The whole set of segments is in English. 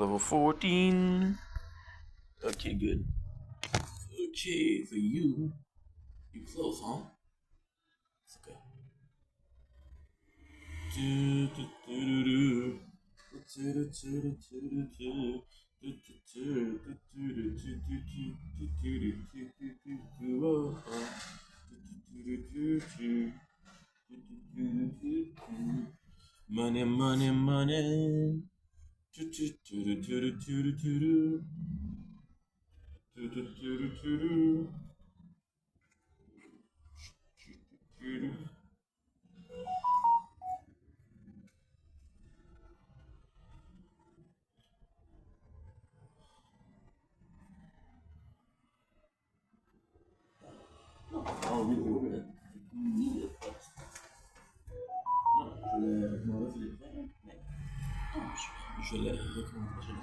Level 14. Okay, good. Okay, for you close, huh? It's okay. Money, money, money. Oh, really, really. Need it, but non, je l'ai recommandé.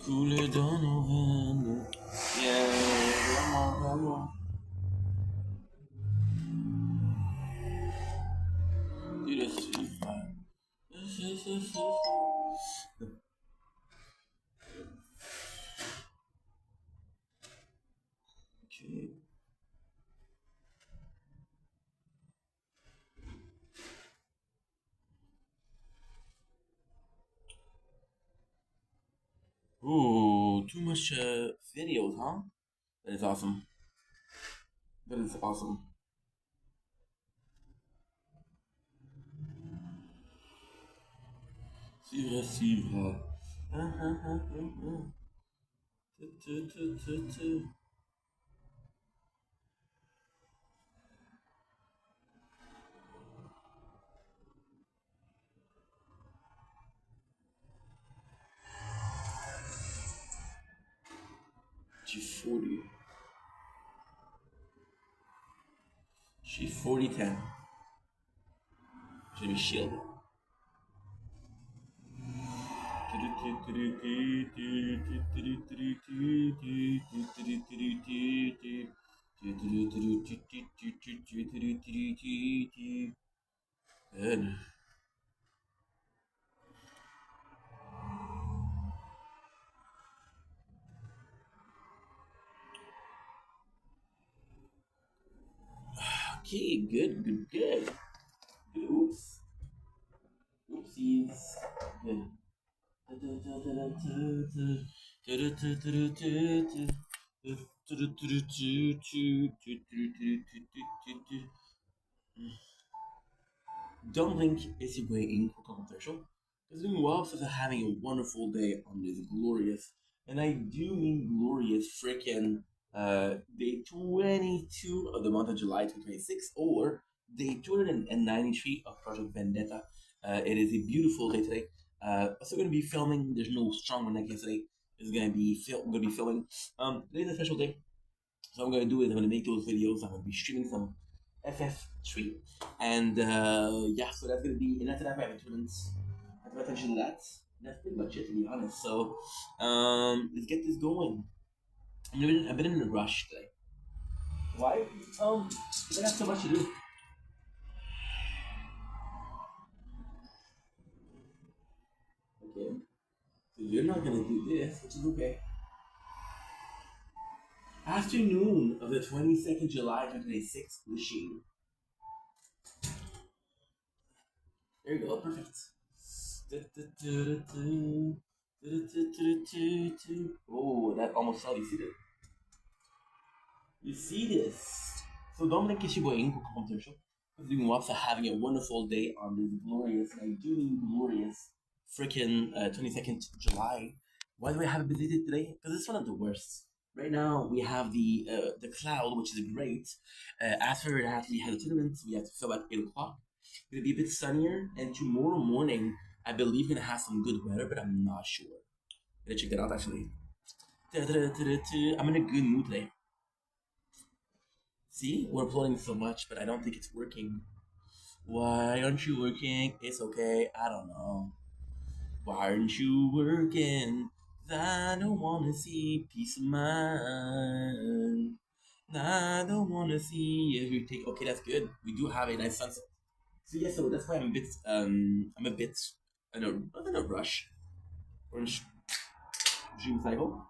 Couler dans nos veines. Yeah, vraiment, vraiment. Tu le suis pas. Okay. Ooh, too much videos, huh? That is awesome. That is awesome. Suivre, suivre. G40. G4010. Should be shielded. Good. Okay, good, good, good. Good. Oops. Oopsies. Good. Don't think it's your way in controversial. Because doing well for having a wonderful day on this glorious, and I do mean glorious freaking day 22 of the month of July 2026, or day 293 of Project Vendetta. It is a beautiful day today. Also going to be filming. There's no strong one like yesterday. It's going to be filming. Today's a special day. So what I'm gonna do is I'm gonna make those videos. I'm gonna be streaming some FF3, and yeah, so that's gonna be. And after that, I have tournaments. I have to pay attention to that. That's pretty much it, to be honest. So let's get this going. I've been in a rush today. Why? Because I got so much to do. Okay, so you're not gonna do this, which is okay. Afternoon of the 22nd July 2026 machine. There you go, perfect. Oh, that almost fell. You see that? You see this? So Dominic Kishiboinko conversation. Doing what's having a wonderful day on this glorious, and I do mean glorious, freaking 22nd July. Why do I have a busy day today? Because it's one of the worst. Right now we have the cloud, which is great. After that, we have the tournament. We have to fill at 8 o'clock. It's gonna be a bit sunnier, and tomorrow morning I believe we're gonna have some good weather, but I'm not sure. Gonna check that out actually. I'm in a good mood today. See, we're uploading so much, but I don't think it's working. Why aren't you working? It's okay. I don't know. Why aren't you working? I don't wanna see peace of mind. I don't wanna see everything. Okay, that's good. We do have a nice sunset. So yeah, so that's why I'm a bit in a not in a rush. Orange dream cycle.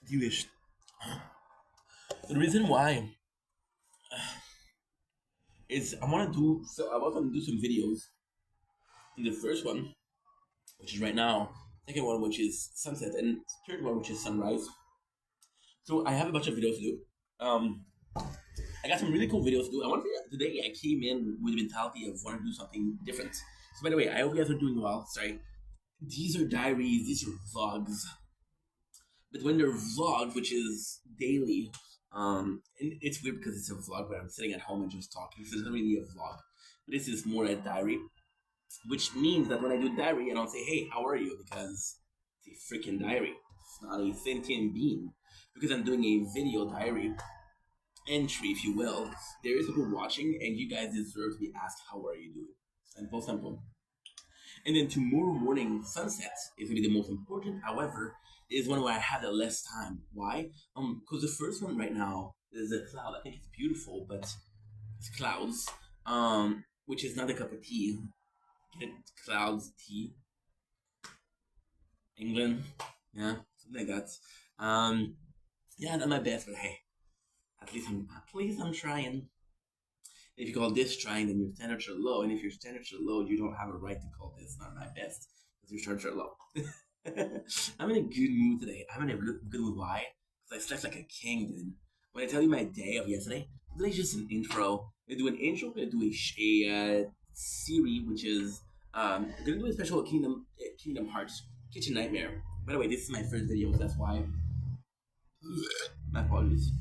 Do you wish? The reason why is I want to do some videos. In the first one, which is right now, second one, which is sunset, and third one, which is sunrise. So I have a bunch of videos to do. I got some really cool videos to do. I want to today. I came in with the mentality of wanting to do something different. So by the way, I hope you guys are doing well. Sorry, these are diaries. These are vlogs. But when they're vlogged, which is daily, and it's weird because it's a vlog where I'm sitting at home and just talking. So it's not really a vlog. But this is more a diary, which means that when I do diary, I don't say, "Hey, how are you?" because it's a freaking diary. It's not a sentient being. Because I'm doing a video diary entry, if you will. There is people watching, and you guys deserve to be asked, "How are you doing?" Simple, simple. And then tomorrow morning, sunset is gonna be the most important. However, is one where I have the less time. Why? Because the first one right now is a cloud. I think it's beautiful, but it's clouds. Which is not a cup of tea. Get clouds tea. England, yeah, something like that. Um, yeah, not my best, but hey, at least I'm trying. If you call this trying, then your standards are low, and if your standards are low, you don't have a right to call this not my best because your standards are low. I'm in a good mood today. I'm in a good mood. Why? Because I slept like a king, dude. When I tell you my day of yesterday, today's just an intro. I'm gonna do an intro. I'm gonna do a series, which is I'm gonna do a special Kingdom Hearts Kitchen Nightmare. By the way, this is my first video, so that's why. My apologies.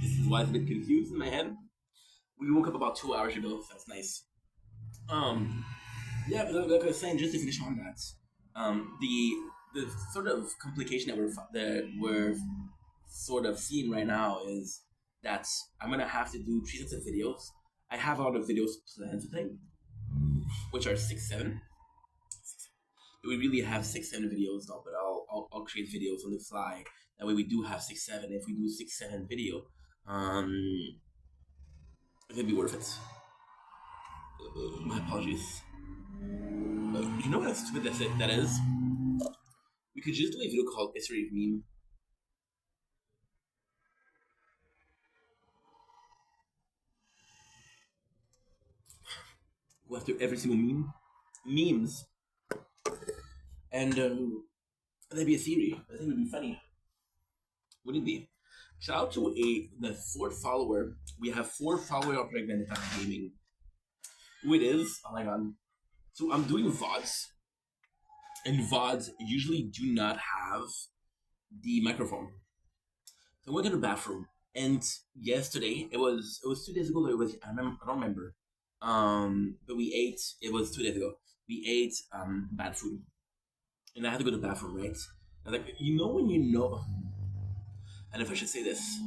This is why it's a bit confused in my head. We woke up about 2 hours ago, so that's nice. Um, yeah, but like I was saying, just to finish on that, the sort of complication that we're sort of seeing right now is that I'm gonna have to do 3 sets of videos. I have a lot of videos planned today, which are 6, 7. We really have 6, 7 videos now, but I'll create videos on the fly. That way we do have 6, 7. If we do 6, 7 video, um, it's gonna be worth it. My apologies. You know how stupid that is? We could just do a video called History of Meme. Go after every single memes, and that'd be a theory. I think it would be funny. Wouldn't it be? Shout out to the fourth follower. We have 4 followers on project.vendetta.gaming. Who it is? Oh my god. So I'm doing vods, and vods usually do not have the microphone. So I went to the bathroom, and yesterday it was 2 days ago. It was I don't remember. But we ate. It was 2 days ago. We ate bad food, and I had to go to the bathroom. Right? I was like, when you know, and if I should say this,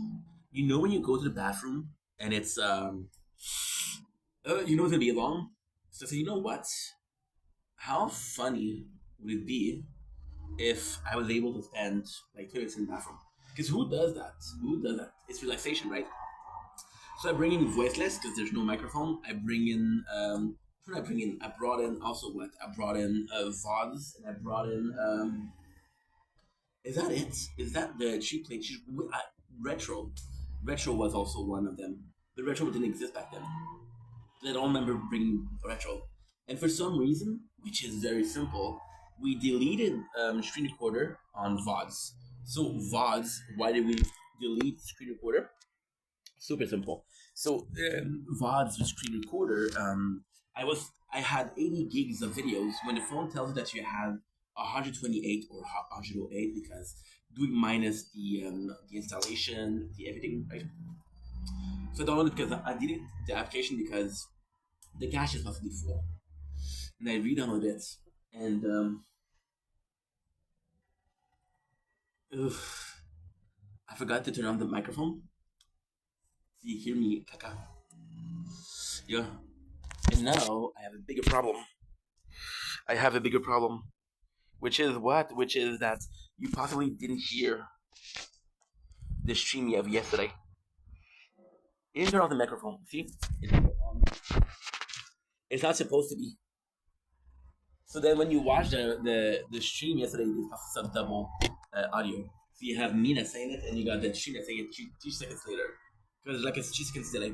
when you go to the bathroom and it's it's gonna be long. So I said, you know what? How funny would it be if I was able to spend like 2 minutes in the bathroom? Because who does that? Who does that? It's relaxation, right? So I bring in voiceless because there's no microphone. I bring in what did I bring in? I brought in also what? I brought in vods and I brought in is that it? Is that the cheap plate? Retro. Retro was also one of them. But retro didn't exist back then. I don't remember bringing retro. And for some reason, which is very simple, we deleted screen recorder on VODs. So VODs, why did we delete screen recorder? Super simple. So VODs with screen recorder, I had 80 gigs of videos. When the phone tells you that you have 128 or 108, because doing minus the installation, the everything, right? So I downloaded because I did it the application because the cache is possibly full, and I re-downloaded it, and oof, I forgot to turn on the microphone. So you hear me, caca. Yeah, and now I have a bigger problem. I have a bigger problem, which is what? Which is that you possibly didn't hear the stream of yesterday. You didn't turn off the microphone. See, it's on. It's not supposed to be. So then, when you watch the stream yesterday, it's some double audio. So you have Mina saying it, and you got the stream saying it 2 seconds later, because like it's 2 seconds delay.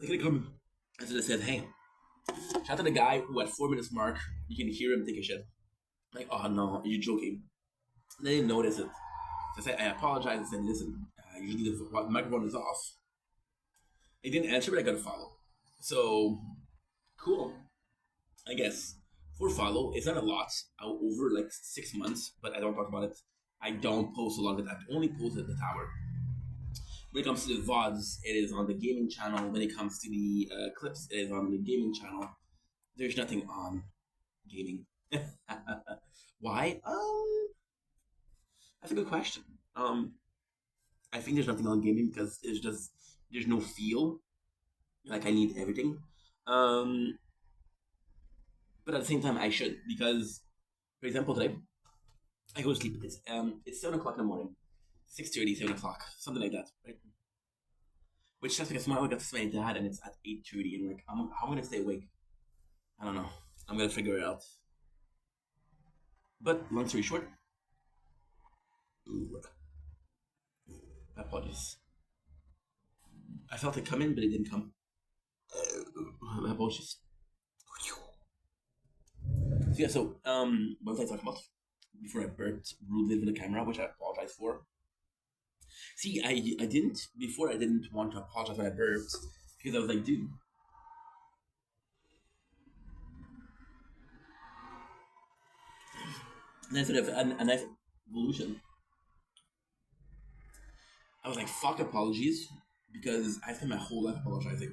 Look at it coming. And so they said, "Hey, shout out to the guy who at 4 minutes mark you can hear him take a shit." Like, oh no, you're joking. They didn't notice it. So I said, I apologize. I said, listen, usually the microphone is off. He didn't answer, but I got a follow. So, cool. I guess. For follow, it's not a lot. Over like 6 months, but I don't talk about it. I don't post a lot of it. I only post at the tower. When it comes to the vods, it is on the gaming channel. When it comes to the clips, it is on the gaming channel. There's nothing on gaming. Why? That's a good question. I think there's nothing on gaming because there's no feel. Like I need everything. Um, but at the same time, I should because, for example, today I go to sleep. It's 7 o'clock in the morning, 6:30, 7 o'clock, something like that, right? Which just because tomorrow I got to see my dad and it's at 8:30, and like how am I gonna stay awake? I don't know. I'm gonna figure it out. But long story short, ooh, apologies. I felt it coming, but it didn't come. My apologies. So yeah, what was I talking about? Before I burped rudely in the camera, which I apologize for. See, I didn't before. I didn't want to apologize when I burped because I was like, dude. And then sort of a nice evolution. I was like, fuck apologies, because I spent my whole life apologizing.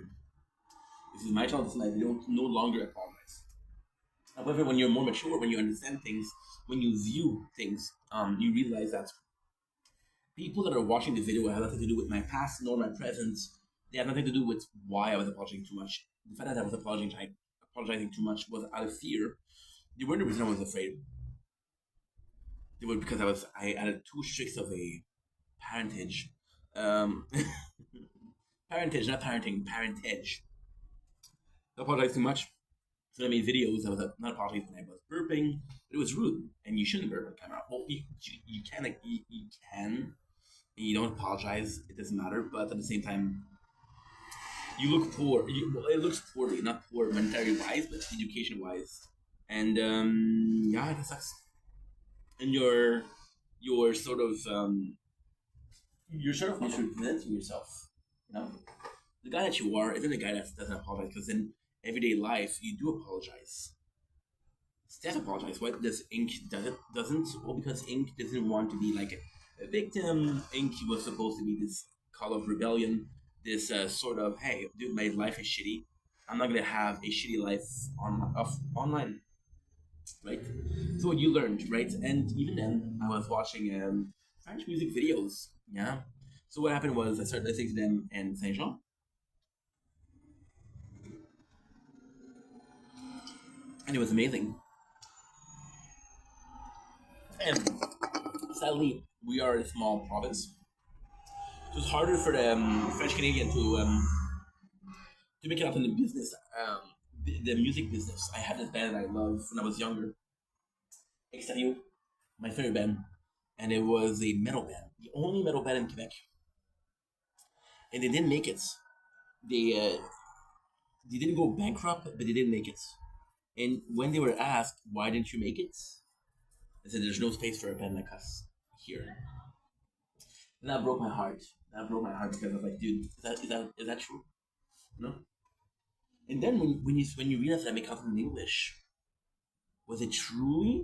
This is my child, this is my video, no longer apologize. However, when you're more mature, when you understand things, when you view things, you realize that people that are watching the video have nothing to do with my past nor my present. They have nothing to do with why I was apologizing too much. The fact that I was apologizing too much was out of fear. They weren't the reason I was afraid. They were because I added too strict of a parentage. Um, parentage, not parenting, parentage. I apologized too much. So I made videos. I was not apologizing when I was burping, but it was rude, and you shouldn't burp on camera. Well, you can you can, and you don't apologize. It doesn't matter. But at the same time, you look poor. Well, it looks poorly, not poor monetary wise, but education wise. And yeah, it sucks. And you're sort of misrepresenting yourself. You know, the guy that you are isn't a guy that doesn't apologize, because in everyday life you do apologize. Steph apologized. Why does Ink doesn't? Well, because Ink doesn't want to be like a victim. Ink was supposed to be this call of rebellion, this sort of, hey, dude, my life is shitty. I'm not gonna have a shitty life online, right? So what you learned, right? And even then, I was watching French music videos. Yeah. So what happened was I started listening to them in Saint Jean, and it was amazing. And sadly, we are a small province. It was harder for the French Canadian to make it up in the business, the music business. I had this band I loved when I was younger, Exterior, my favorite band, and it was a metal band, the only metal band in Quebec, and they didn't make it. They they didn't go bankrupt, but they didn't make it. And when they were asked why didn't you make it, they said there's no space for a band like us here. And that broke my heart. That broke my heart because I was like, dude, is that true? No. And then when you realize that I make content in English, was it truly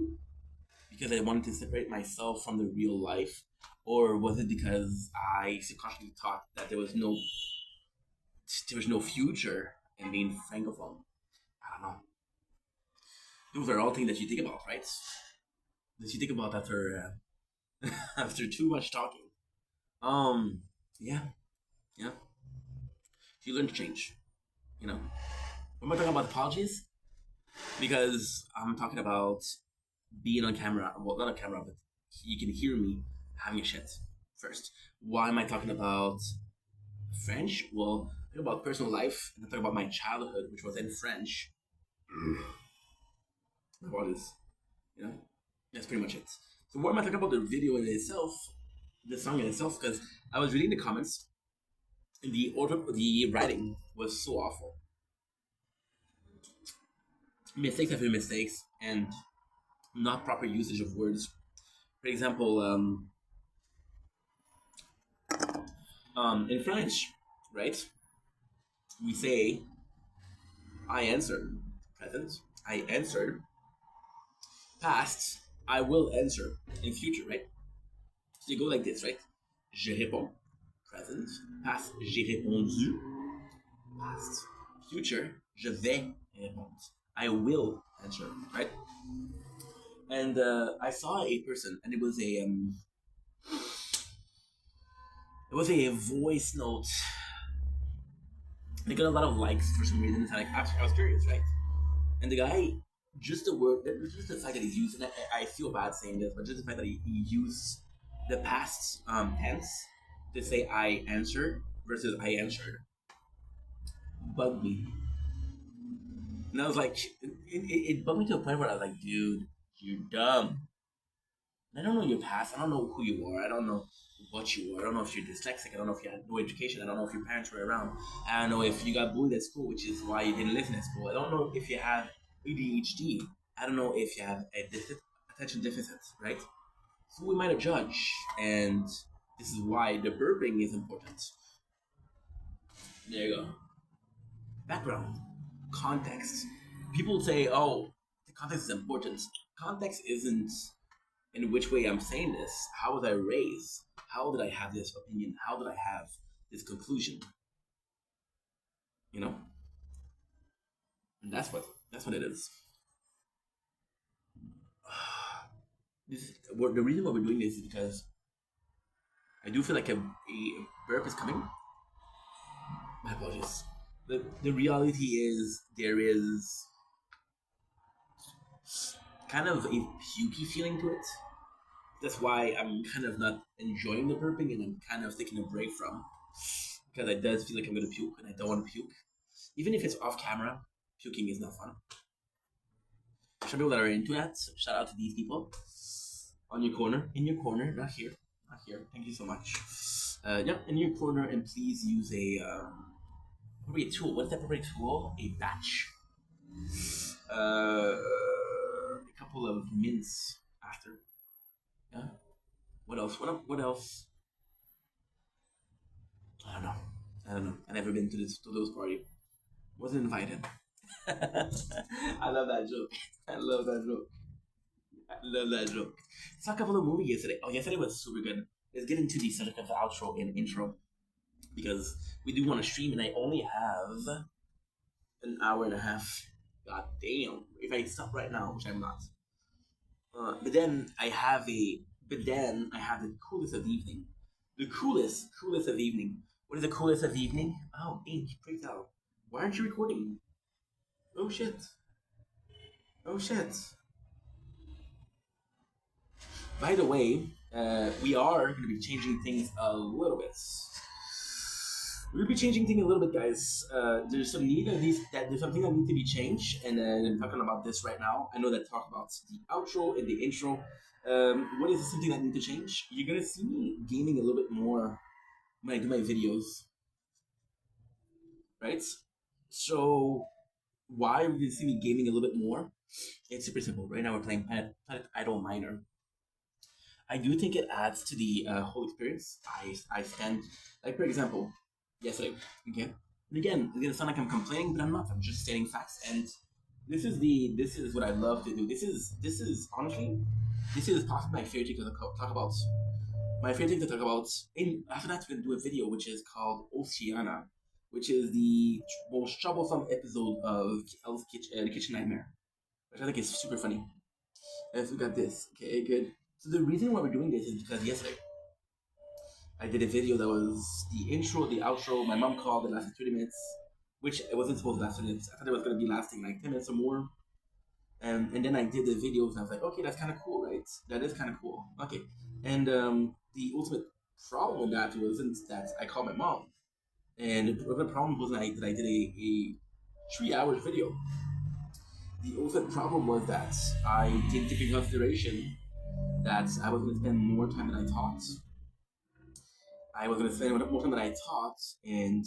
because I wanted to separate myself from the real life, or was it because I subconsciously thought that there was no future in being francophone? I don't know. Those are all things that you think about, right? That you think about after after too much talking. Um, yeah, yeah. You learn to change. You know. When am I talking about apologies? Because I'm talking about being on camera. Well, not on camera, but you can hear me having a shit first. Why am I talking about French? Well, I talk about personal life, and I talk about my childhood, which was in French. About this, you know, that's pretty much it. So, why am I talking about the video in itself, the song in itself? Because I was reading the comments, and the writing was so awful. Mistakes after mistakes, and not proper usage of words. For example, in French, right? We say I answered, present. I answered, past. I will answer in future, right? So you go like this, right? Je réponds, present. Past, j'ai répondu, past. Future, je vais répondre. I will answer, right? And I saw a person, and it was a voice note. They got a lot of likes for some reason. Like, I was curious, right? And the guy, just the word, just the fact that he's using it, I feel bad saying this, but just the fact that he used the past tense to say I answered versus I answered bugged me. And I was like, it bugged me to a point where I was like, dude, you're dumb. I don't know your past. I don't know who you are. I don't know what you are. I don't know if you're dyslexic. I don't know if you had no education. I don't know if your parents were around. I don't know if you got bullied at school, which is why you didn't listen at school. I don't know if you have ADHD. I don't know if you have attention deficit, right? So we might judge, and this is why the burping is important. There you go. Background, context. People say, "Oh, the context is important." Context isn't in which way I'm saying this. How was I raised? How did I have this opinion? How did I have this conclusion? You know, and that's what it is. The reason why we're doing this is because I do feel like a burp is coming. My apologies. The reality is there is kind of a pukey feeling to it. That's why I'm kind of not enjoying the burping, and I'm kind of taking a break from, because it does feel like I'm gonna puke and I don't want to puke. Even if it's off camera, puking is not fun. Some people that are into that, so shout out to these people. On your corner, in your corner, not here, not here. Thank you so much. Yeah, in your corner, and please use a tool. What's that appropriate tool? A batch. A couple of mints after. Yeah. What else? What else? I don't know. I don't know. I've never been to those party. Wasn't invited. I love that joke. I love that joke. I love that joke. Saw a couple of movies yesterday. Oh, yesterday was super good. Let's get into the subject of the outro and intro, because we do want to stream, and I only have an hour and a half. God damn! If I stop right now, which I'm not. But then I have the coolest of evening. The coolest of evening. What is the coolest of evening? Oh, Ink, freaked out. Why aren't you recording? Oh shit. Oh shit. By the way, we are going to be changing things a little bit. We'll be changing things a little bit, guys. There's some need of these. That there's something that need to be changed, and I'm talking about this right now. I know that talk about the outro and the intro. What is something that need to change? You're gonna see me gaming a little bit more when I do my videos, right? So why are we gonna see me gaming a little bit more? It's super simple. Right now we're playing Planet Idol Minor. I do think it adds to the whole experience. I spend, like, for example, yesterday. Okay, and again, it's gonna sound like I'm complaining, but I'm not. I'm just stating facts. And this is what I love to do. This is honestly, this is possibly my favorite thing to talk about. My favorite thing to talk about. In after that, we're gonna do a video which is called Oceana, which is the most troublesome episode of Hell's Kitchen, the Kitchen Nightmare, which I think is super funny. Let's look at this. Okay, good. So the reason why we're doing this is because yesterday I did a video that was the intro, the outro. My mom called, it lasted 30 minutes, which it wasn't supposed to last 30 minutes. I thought it was going to be lasting like 10 minutes or more. And then I did the videos and I was like, okay, that's kind of cool, right? That is kind of cool. Okay. And the ultimate problem with that wasn't that I called my mom. And the problem was that I did a 3 hours video. The ultimate problem was that I didn't take into consideration that I was going to spend more time than I thought. I was going to spend more time than I thought, and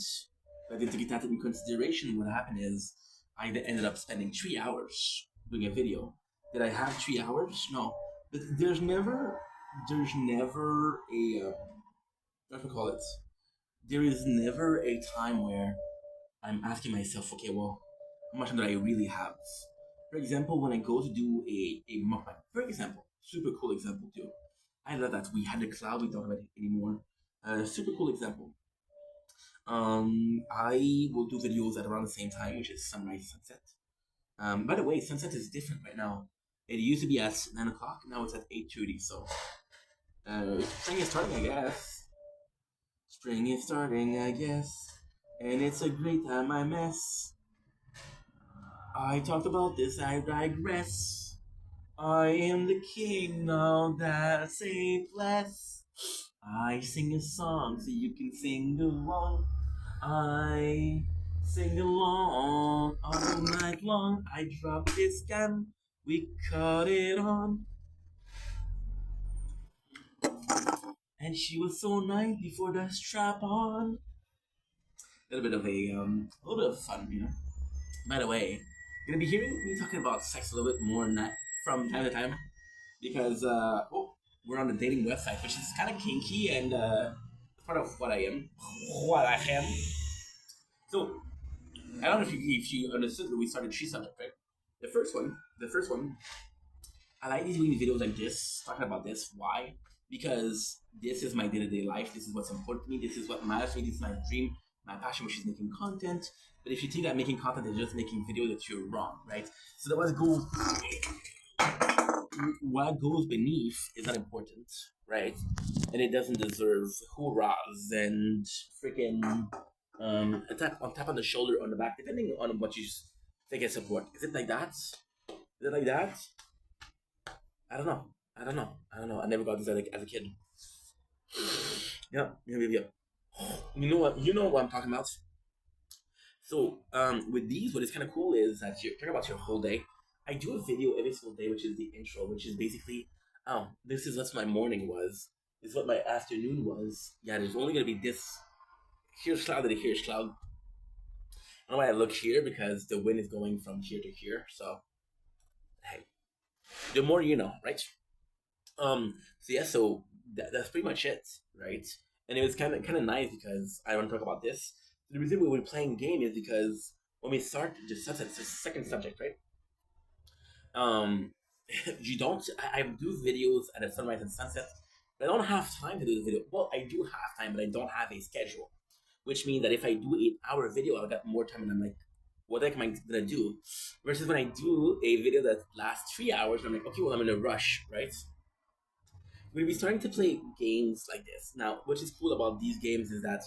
I didn't take that into consideration. What happened is I ended up spending 3 hours doing a video. Did I have 3 hours? No, but there's never a, what do call it? There is never a time where I'm asking myself, okay, well, how much time do I really have? For example, when I go to do a mukbang, for example, super cool example too. I love that we had the cloud, we don't have it anymore. Super cool example. I will do videos at around the same time, which is sunrise, sunset. By the way, sunset is different right now. It used to be at 9 o'clock, now it's at 8:30. So, spring is starting, I guess. Spring is starting, I guess, and it's a great time. I mess. I talked about this. I digress. I am the king now. That's a bless. I sing a song so you can sing along. I sing along all night long. I drop this gun, we cut it on. And she was so nice before the strap on. A little bit of a little bit of fun, you know. By the way, you're gonna be hearing me talking about sex a little bit more from time to time because we're on the dating website, which is kind of kinky and part of what I am. What I am. So I don't know if you understood that we started three subjects, right? The first one, I like these doing videos like this, talking about this. Why? Because this is my day-to-day life. This is what's important to me. This is what matters to me. This is my dream, my passion, which is making content. But if you think that making content is just making videos, that you're wrong, right? So that what goes beneath is not important, right? And it doesn't deserve hoorahs and freaking a tap on the shoulder, on the back, depending on what you think is support. Is it like that? Is it like that? I don't know. I don't know. I don't know. I never got this as a kid. Yeah. You know what? You know what I'm talking about. So, with these, what is kind of cool is that you're talking about your whole day. I do a video every single day, which is the intro, which is basically, oh, this is what my morning was. This is what my afternoon was. Yeah, there's only gonna be this. Here's cloud and here's cloud. I don't know why I look here because the wind is going from here to here. So, hey, the more you know, right? So yeah, so that's pretty much it, right? And it was kind of nice because I want to talk about this. The reason we were playing game is because when we start the sunset, it's the second subject, right? Um, you don't. I do videos at a sunrise and sunset, but I don't have time to do the video. Well, I do have time, but I don't have a schedule, which means that if I do 8 hour video, I'll get more time, and I'm like, what the heck am I gonna do? Versus when I do a video that lasts 3 hours, I'm like, okay, well, I'm in a rush, right? We'll be starting to play games like this now. What is cool about these games is that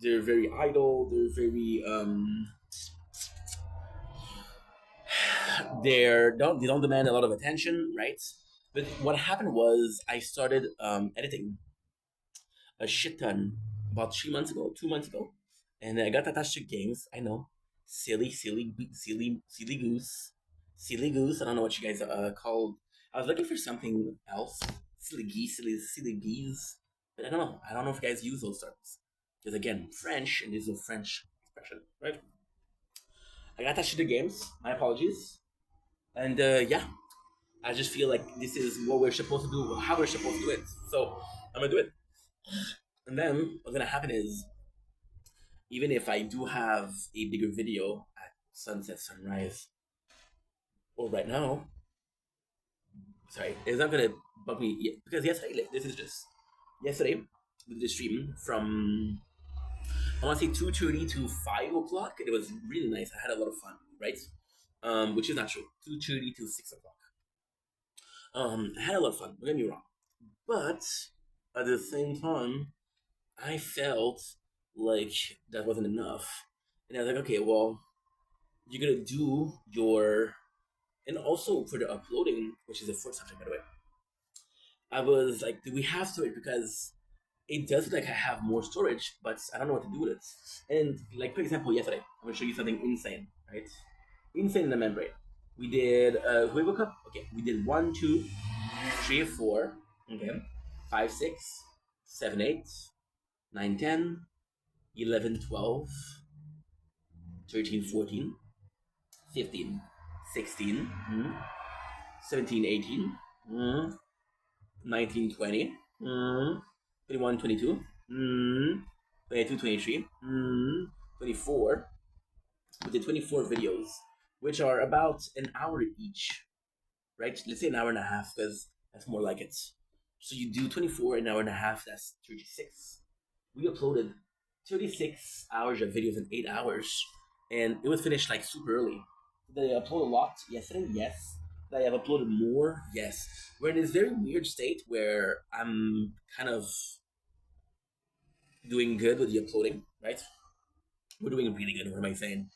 they're very idle. They're very they don't demand a lot of attention, right? But what happened was I started editing a shit ton about 3 months ago, 2 months ago, and I got attached to games. I know, silly goose, silly goose. I don't know what you guys called. I was looking for something else, silly geese, but I don't know. I don't know if you guys use those terms because again, French, and this is a French expression, right? I got attached to the games. My apologies, and yeah. I just feel like this is what we're supposed to do, how we're supposed to do it. So I'm gonna do it. And then what's gonna happen is, even if I do have a bigger video at sunset, sunrise, or right now, sorry, it's not gonna bug me yet, because yesterday, like, this is just yesterday, we did a stream from, I want to say 2:30 to 5 o'clock. It was really nice. I had a lot of fun, right? Which is not true. 2:30 to 6 o'clock. I had a lot of fun. Don't get me wrong, but at the same time, I felt like that wasn't enough, and I was like, okay, well, you're gonna do your, and also for the uploading, which is the fourth subject, by the way. I was like, do we have storage? Because it does look like I have more storage, but I don't know what to do with it. And like, for example, yesterday, I'm gonna show you something insane, right? Insane in the membrane. We did, we woke up, okay, we did 1, 2, 3, 4, okay, 5, 6, 7, 8, 9, 10, 11, 12, 13, 14, 15, 16, 17, 18, 19, 20, 21, 22, 22, 23, 24. We did 24 videos, which are about an hour each, right? Let's say an hour and a half, because that's more like it. So you do 24, an hour and a half, that's 36. We uploaded 36 hours of videos in 8 hours, and it was finished like super early. Did I upload a lot yesterday? Yes. Did I have uploaded more? Yes. We're in this very weird state where I'm kind of doing good with the uploading, right? We're doing really good. What am I saying?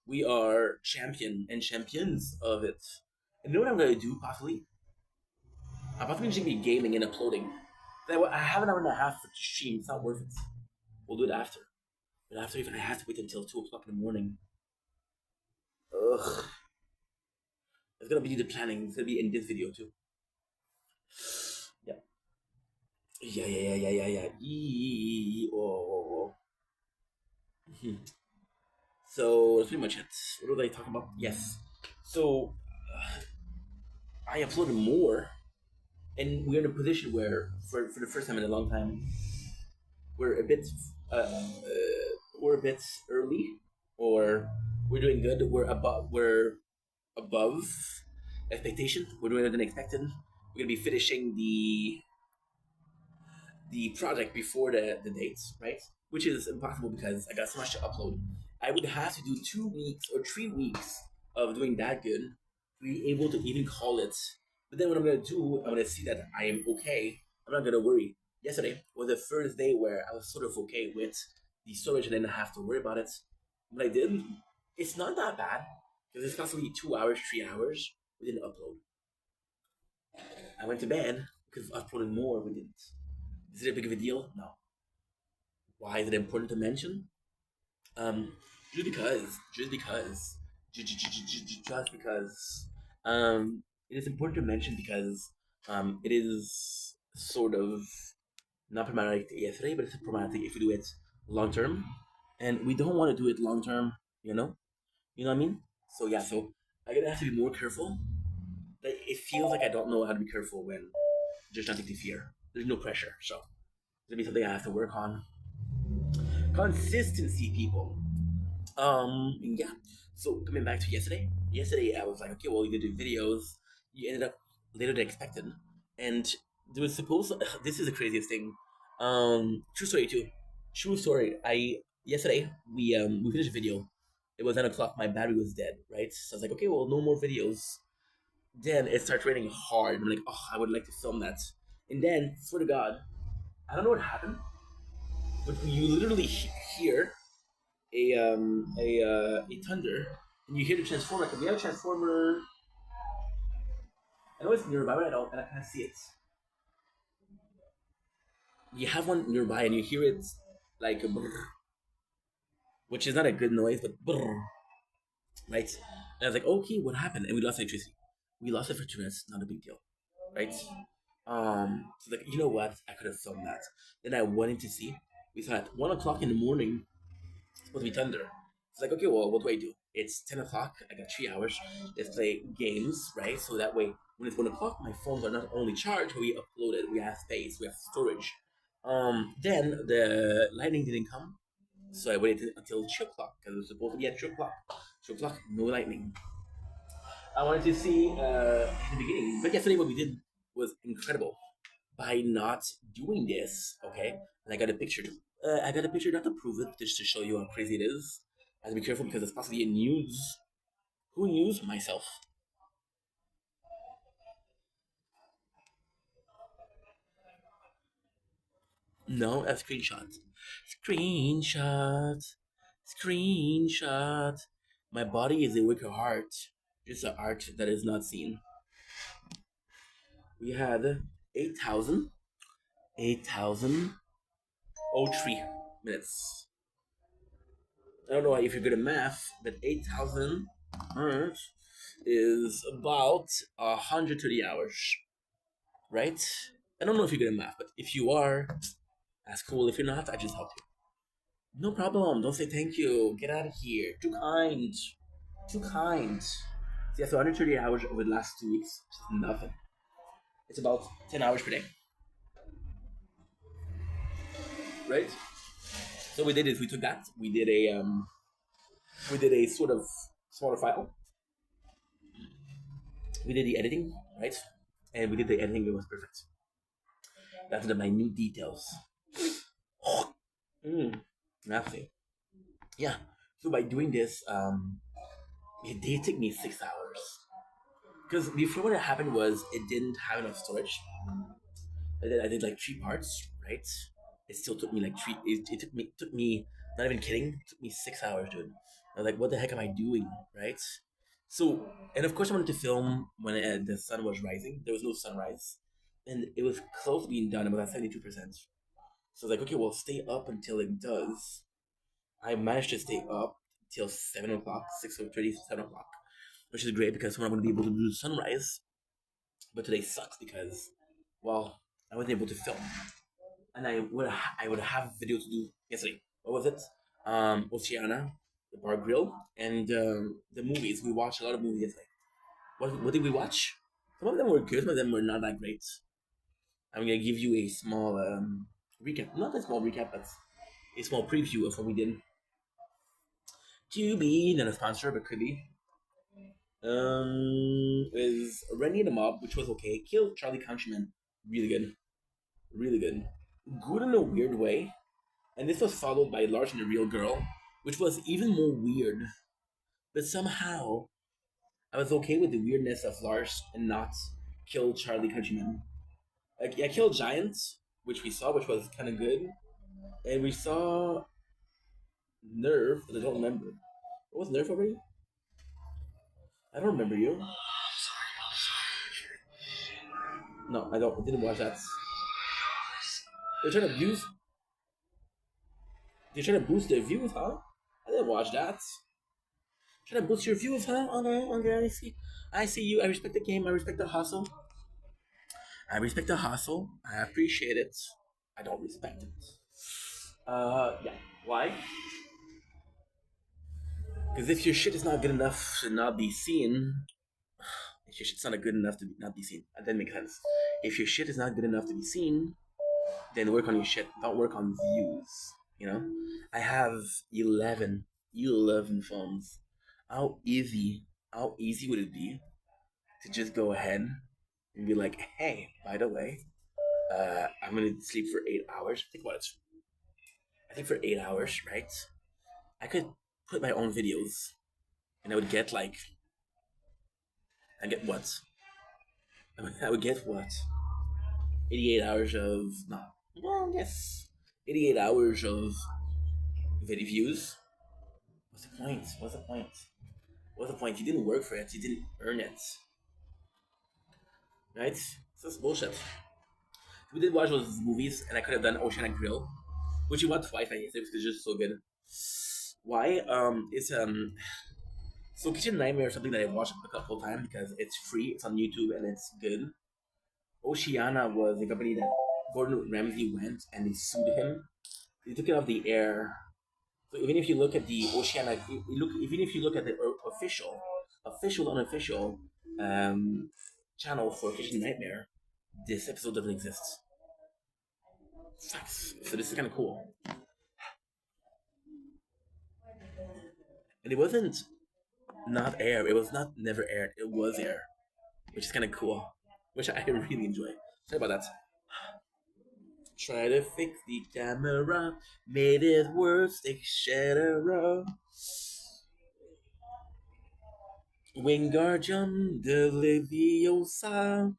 We are champion and champions of it. And you know what I'm gonna do possibly? I'm possibly just gonna be gaming and uploading. I have an hour and a half for stream. It's not worth it. We'll do it after. But after, even I have to wait until 2 o'clock in the morning. Ugh. It's gonna be the planning. It's gonna be in this video too. Yeah. Yeah. Oh. So that's pretty much it. What did I talk about? Yes. So I uploaded more, and we're in a position where, for the first time in a long time, we're a bit uh, uh, we're a bit early, or we're doing good. We're above expectation. We're doing better than expected. We're gonna be finishing the project before the dates, right? Which is impossible because I got so much to upload. I would have to do 2 weeks or 3 weeks of doing that good to be able to even call it. But then what I'm gonna do, I'm gonna see that I am okay. I'm not gonna worry. Yesterday was the first day where I was sort of okay with the storage and didn't have to worry about it. What I did, it's not that bad because it's constantly 2 hours, 3 hours. We didn't upload. I went to bed because uploading more. We didn't. Is it a big of a deal? No. Why is it important to mention? Um, just because, just because, it is important to mention because, it is sort of not problematic yesterday, but it's problematic if you do it long term, and we don't want to do it long term. You know what I mean? So yeah, so I'm gonna have to be more careful. Like, it feels like I don't know how to be careful when there's nothing to fear. There's no pressure, so it's gonna be something I have to work on. Consistency, people. Yeah. So coming back to yesterday. Yesterday I was like, okay, well, you did do videos. You ended up later than expected, and there was supposed. This is the craziest thing. True story too. True story. I yesterday we finished a video. It was 9 o'clock. My battery was dead. Right. So I was like, okay, well, no more videos. Then it starts raining hard. I'm like, oh, I would like to film that. And then, swear to God, I don't know what happened, but you literally hear a thunder, and you hear the transformer. Cause we have a transformer. I know it's nearby, but I can't see it. You have one nearby, and you hear it like a brrr, which is not a good noise, but brrr, right? And I was like, okay, what happened? And we lost electricity. We lost it for 2 minutes. Not a big deal, right? So like, you know what? I could have filmed that. Then I went in to see. We saw at 1 o'clock in the morning. It's supposed to be thunder. It's like, okay, well, what do I do? it's 10 o'clock. I got 3 hours. Let's play games, right? So that way, when it's 1 o'clock, my phones are not only charged, but we upload it. We have space. We have storage. Then the lightning didn't come, so I waited until 2 o'clock because it was supposed to be at 2 o'clock. 2 o'clock, no lightning. I wanted to see in the beginning, but yesterday what we did was incredible. By not doing this, okay, and I got a picture. I got a picture not to prove it, just to show you how crazy it is. I have to be careful because it's possibly in news. Who news? Myself. No, a screenshot. Screenshot. Screenshot. My body is a wicker heart. Just an art that is not seen. We had 8,003 minutes. I don't know if you're good at math, but 8,000 is about 130 hours, right? I don't know if you're good at math, but if you are, that's cool. If you're not, I just helped you. No problem. Don't say thank you. Get out of here. Too kind. Too kind. So yeah, so 130 hours over the last 2 weeks, which is nothing. It's about 10 hours per day, right? So we did is we took that. We did a sort of smaller file. We did the editing, right? And we did the editing. It was perfect. Down to the minute details. Nothing. Yeah. So by doing this, it did take me 6 hours. Because before what happened was it didn't have enough storage. I did like 3 parts, right? It still took me like three. It took me. Not even kidding. It took me 6 hours, dude. I was like, what the heck am I doing, right? So, and of course, I wanted to film when the sun was rising. There was no sunrise, and it was close to being done. About 72%. So I was like, okay, well, stay up until it does. I managed to stay up till 7 o'clock, 6:30, 7 o'clock, which is great because I'm going to be able to do the sunrise. But today sucks because, well, I wasn't able to film, and I would have video to do yesterday. What was it? Oceana, the bar grill, and the movies. We watched a lot of movies yesterday. What did we watch? Some of them were good, some of them were not that great. I'm gonna give you a small recap, not a small recap, but a small preview of what we did. To be not a sponsor, but could be. Is Rennie the Mob, which was okay. Kill Charlie Countryman, really good, really good. Good in a weird way, and this was followed by Large and the Real Girl, which was even more weird. But somehow, I was okay with the weirdness of Lars and not kill Charlie Countryman. I killed Giant, which we saw, which was kind of good, and we saw Nerve, but I don't remember. What was Nerve already? I don't remember you. No, I don't. I didn't watch that. They're trying to abuse. They're trying to boost their views, huh? I didn't watch that. Trying to boost your views, huh? Okay, okay, I see. I see you. I respect the game. I respect the hustle. I respect the hustle. I appreciate it. I don't respect it. Yeah. Why? Because if your shit is not good enough to not be seen, if your shit's not good enough to not be seen, that doesn't make sense. If your shit is not good enough to be seen, then work on your shit. Don't work on views. You know, I have 11 phones. How easy, how easy would it be to just go ahead and be like, hey, by the way, I'm gonna sleep for 8 hours. Think about it. I think for 8 hours, right? I could put my own videos, and I would get like, I get what? I would get what? 88 hours of no, well, yes, 88 hours of video views. What's the point? What's the point? What's the point? You didn't work for it. You didn't earn it, right? So that's bullshit. We did watch those movies, and I could have done Oceanic Grill, which you watched twice. I guess because it's just so good. Why? It's so Kitchen Nightmare is something that I watched a couple times because it's free. It's on YouTube and it's good. Oceana was a company that Gordon Ramsay went and they sued him. They took it off the air. So even if you look at the Oceanic, even if you look at the unofficial um, channel for Kitchen Nightmare, this episode doesn't exist. Facts. So this is kind of cool. And it wasn't not air. It was not never aired. It was air, which is kind of cool, which I really enjoy. Sorry about that. Try to fix the camera, made it worse, etc. Wingardium de Leviosa.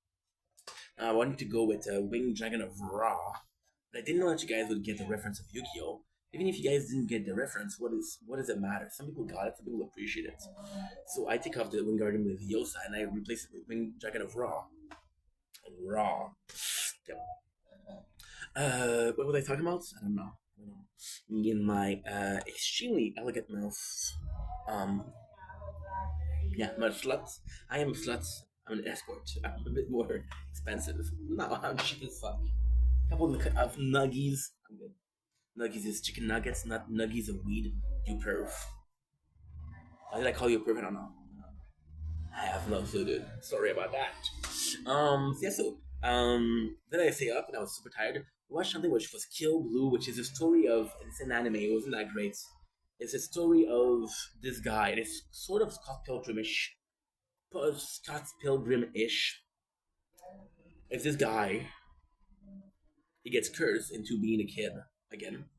I wanted to go with Wing Dragon of Ra, but I didn't know that you guys would get the reference of Yu-Gi-Oh! Even if you guys didn't get the reference, what does it matter? Some people got it, some people appreciate it. So I take off the Wingardium Leviosa and I replace it with Wing Dragon of Ra. Raw. Yep. What was I talking about? I don't know. Me and my extremely elegant mouth. Um, yeah, I'm a slut. I am a slut. I'm an escort. I'm a bit more expensive. No, I'm cheap as fuck. Couple of nuggies. I'm good. Nuggies is chicken nuggets, not nuggies of weed. You perv. Why did I call you a perv? I don't know. I have no clue, dude. Sorry about that. Then I stay up and I was super tired. We watched something which was Kill Blue, which is a story of, it's an anime, it wasn't that great. It's a story of this guy, and it's sort of Scott Pilgrim-ish. It's this guy, he gets cursed into being a kid again.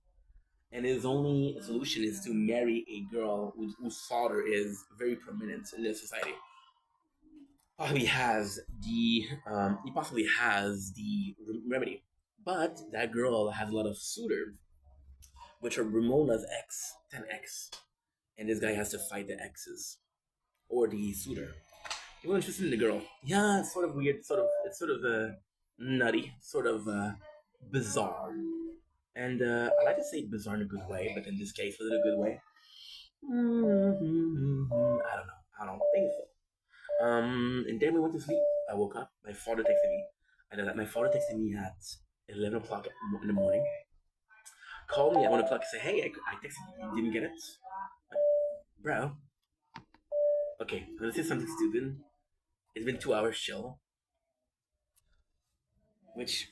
And his only solution is to marry a girl whose father is very prominent in this society. He possibly has the remedy, but that girl has a lot of suitors, which are Ramona's ex, 10x, and this guy has to fight the exes or the suitor. He wasn't interested in the girl. Yeah, it's sort of weird. It's sort of nutty, sort of bizarre, and I like to say bizarre in a good way, but in this case, was it a good way? I don't know. I don't think so. And then we went to sleep. I woke up. My father texted me. I know that my father texted me at 11 o'clock in the morning. Called me at 1 o'clock and said, hey, I texted you. You didn't get it? Like, bro. Okay, I'm gonna say something stupid. It's been 2 hours chill. Which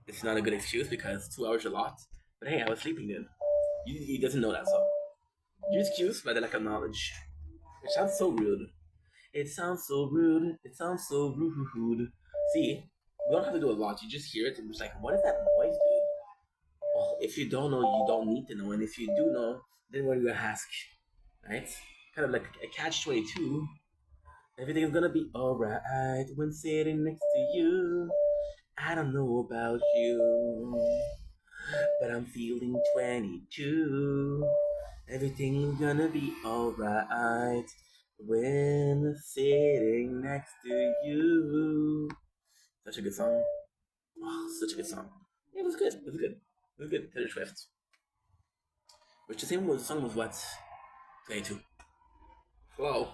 it's not a good excuse because 2 hours a lot. But hey, I was sleeping then. He doesn't know that, so. You excuse by the lack of knowledge. It sounds so rude. It sounds so rude. It sounds so rude. See, we don't have to do a lot. You just hear it and it's like, what is that noise, dude? Well, if you don't know, you don't need to know. And if you do know, then what do you ask? Right? Kind of like a catch 22. Everything's gonna be alright when sitting next to you. I don't know about you, but I'm feeling 22. Everything's gonna be alright when sitting next to you. Such a good song. Oh, such a good song. It was good. It was good. It was good. Taylor Swift. Which the song was what? 22. Hello.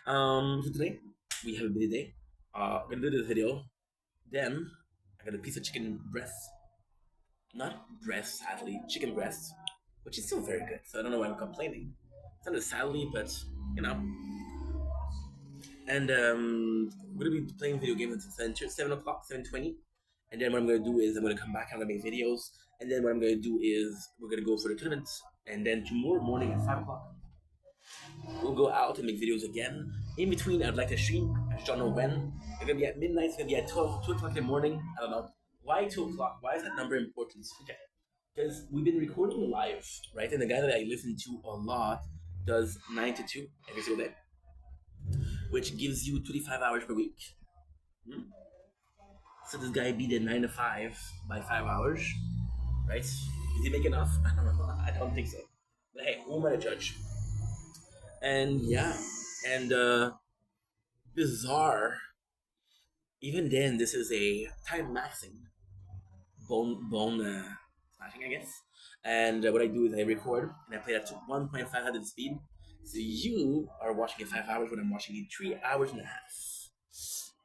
So today we have a busy day. I'm gonna do this video. Then I got a piece of chicken breast. Not breast, sadly, chicken breast, which is still very good. So I don't know why I'm complaining. It's not as sadly, but you know. And we're gonna be playing video games until 7 o'clock, 7:20. And then what I'm gonna do is I'm gonna come back. I'm gonna make videos. And then what I'm gonna do is we're gonna go for the tournament. And then tomorrow morning at 5 o'clock, we'll go out and make videos again. In between, I'd like to stream. I just don't know when. It's gonna be at midnight. It's gonna be at 2 o'clock in the morning. I don't know. Why 2 o'clock? Why is that number important? Okay. Because we've been recording live, right? And the guy that I listen to a lot does 9 to 2 every single day, which gives you 25 hours per week. Hmm? So this guy beat the 9 to 5 by 5 hours, right? Does he make enough? I don't know. I don't think so. But hey, who am I to judge? And yeah, and bizarre. Even then, this is a time maxing bone smashing, I guess. And what I do is I record and I play at 1.500 speed. So you are watching in 5 hours when I'm watching in 3 hours and a half.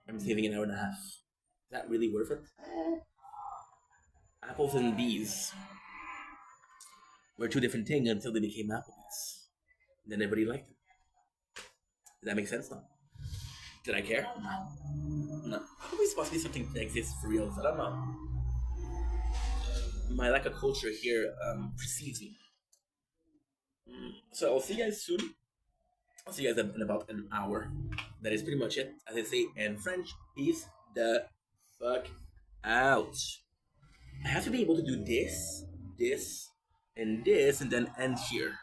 I'm saving an hour and a half. Is that really worth it? Apples and bees. were two different things until they became Applebee's. Then everybody liked them. Does that make sense? No. Did I care? No. No. Applebee's supposed to be something that exists for real, so I don't know. My lack of culture here precedes me. So I'll see you guys soon. I'll see you guys in about an hour. That is pretty much it. As I say in French, peace the fuck out. I have to be able to do this, this, and then end here.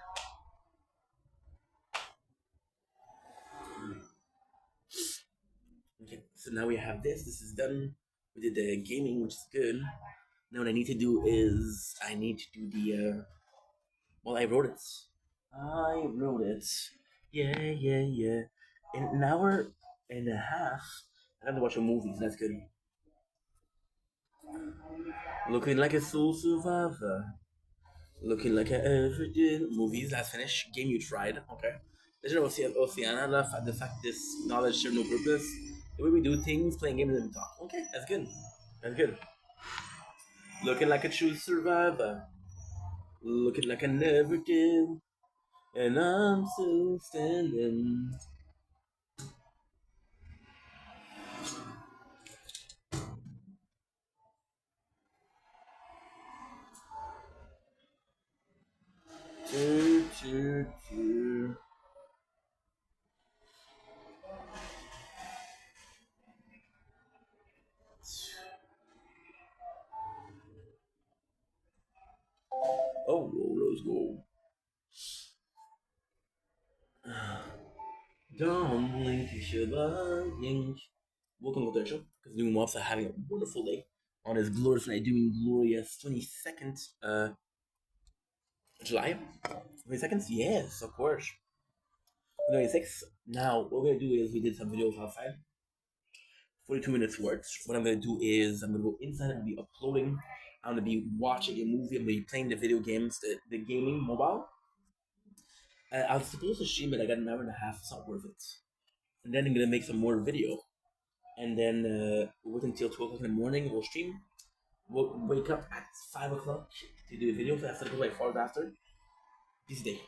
Okay, so now we have this. This is done. We did the gaming, which is good. Now what I need to do is I need to do the. Well, I wrote it. I wrote it. Yeah, yeah, yeah. In an hour and a half, I have to watch a movie. So that's good. Looking like a soul survivor. Looking like I ever did. Movies, that's finished. Game you tried. Okay. Legend of Oceana, the fact this knowledge serves no purpose. The way we do things, playing games and talk. Okay, that's good. That's good. Looking like a true survivor. Looking like I never did. And I'm still standing. Choo, choo. Oh, let's go. Don't blink, you should blink. Welcome to the show. Because doing Mobs are having a wonderful day on this glorious night, doing glorious 22nd July. 22nd? Yes, of course. 26th. Now, what we're gonna do is we did some videos outside. 42 minutes worth. What I'm gonna do is I'm gonna go inside and be uploading. I'm gonna be watching a movie. I'm gonna be playing the video games, the gaming mobile. I was supposed to stream it. I got an hour and a half. It's not worth it. And then I'm gonna make some more video. And then wait until 12 o'clock in the morning. We'll stream. We'll wake up at 5 o'clock to do the video. So I have to go like 4 hours after. This day.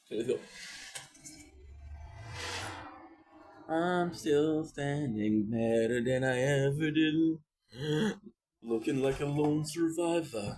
So let's go. I'm still standing better than I ever did. Looking like a lone survivor.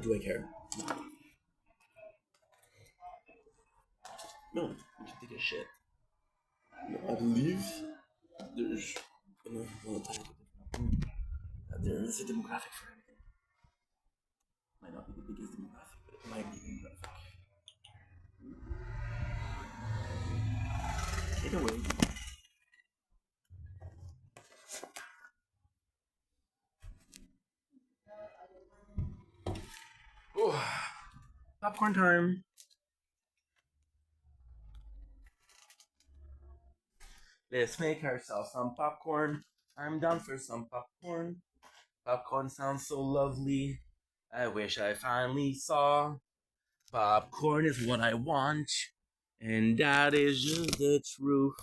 Do I care? No, you can take a shit. No, I believe there's there's a demographic for everything. Might not be the biggest demographic, but it might be a demographic. Take it away. Oh, popcorn time. Let's make ourselves some popcorn. I'm down for some popcorn. Popcorn sounds so lovely. I wish I finally saw. Popcorn is what I want. And that is just the truth.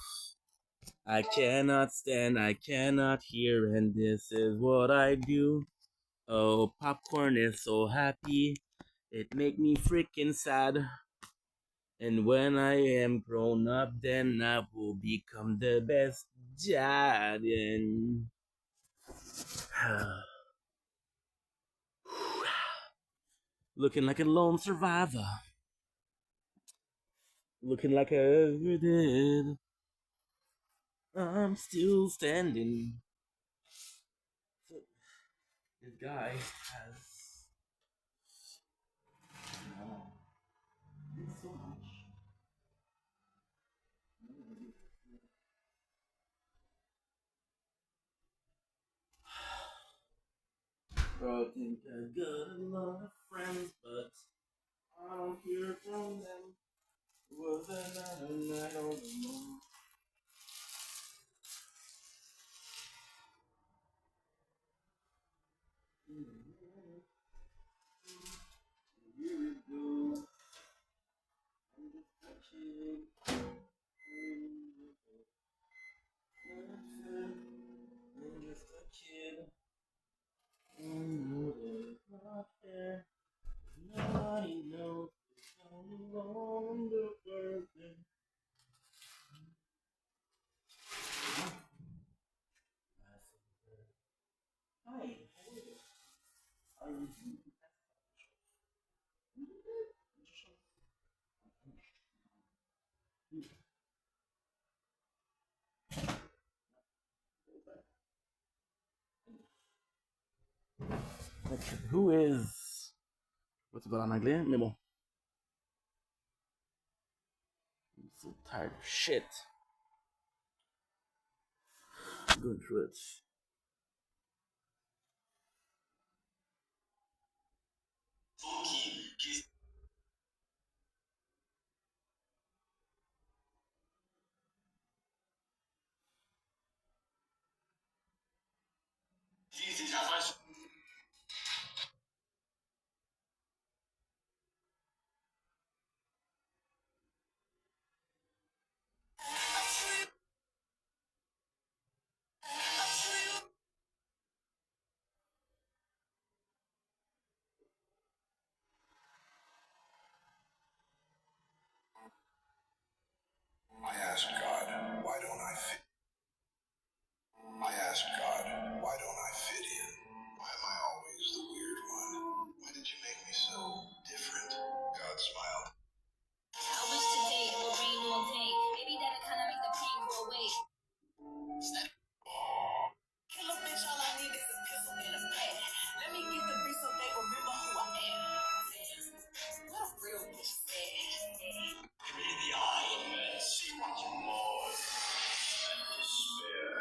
I cannot stand, I cannot hear, and this is what I do. Oh, popcorn is so happy. It make me freaking sad. And when I am grown up, then I will become the best dad. And looking like a lone survivor. Looking like I ever did. I'm still standing. So, this guy has so much. Bro, I think I got a lot of friends, but I don't hear from them. Was another night on the moon. Here we go. I'm just a kid. I'm just a kid. Not there. Nobody knows. I'm alone the birthday. Hi. How are you? Who is? What's about en anglais? Mais bon. I'm so tired of shit. Going through it. I asked God, why don't I fit? I asked God, why don't I fit in? Why am I always the weird one? Why did you make me so different? God smiled. I wish today it would rain all day. Maybe that'll kind of make the pain go away. Kill a bitch, all I need is a pistol and a pad. Let me get the beat so they remember who I am. What a real bitch said. Give me the eye and see what you want. Despair.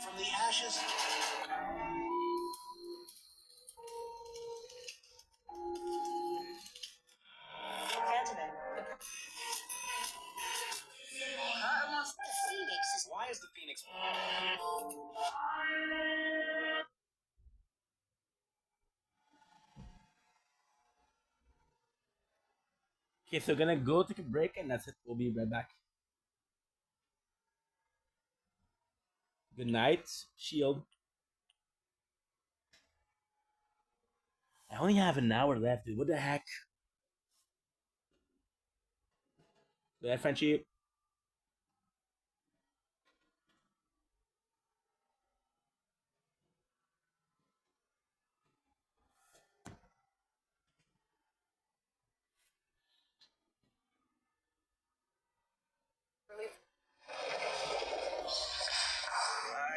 From the ashes. Why is the Phoenix? Okay, so gonna go take a break and that's it. We'll be right back. Good night, Shield. I only have an hour left, dude. What the heck? Good night, Frenchie.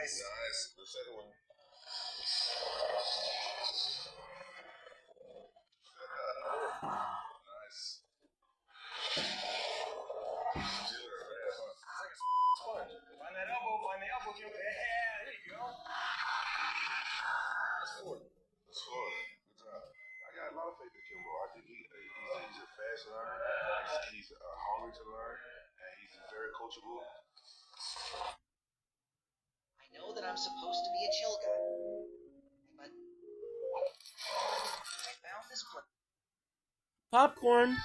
Nice. The second one. Nice. Sponge. Find that elbow. Find the elbow. Yeah, there you go. That's four. That's four. Good job. I got a lot of faith in Kimbo. I think he's a fast learner. He's hungry to learn, and he's very coachable. I know that I'm supposed to be a chill guy, but I found this place. Popcorn.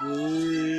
Good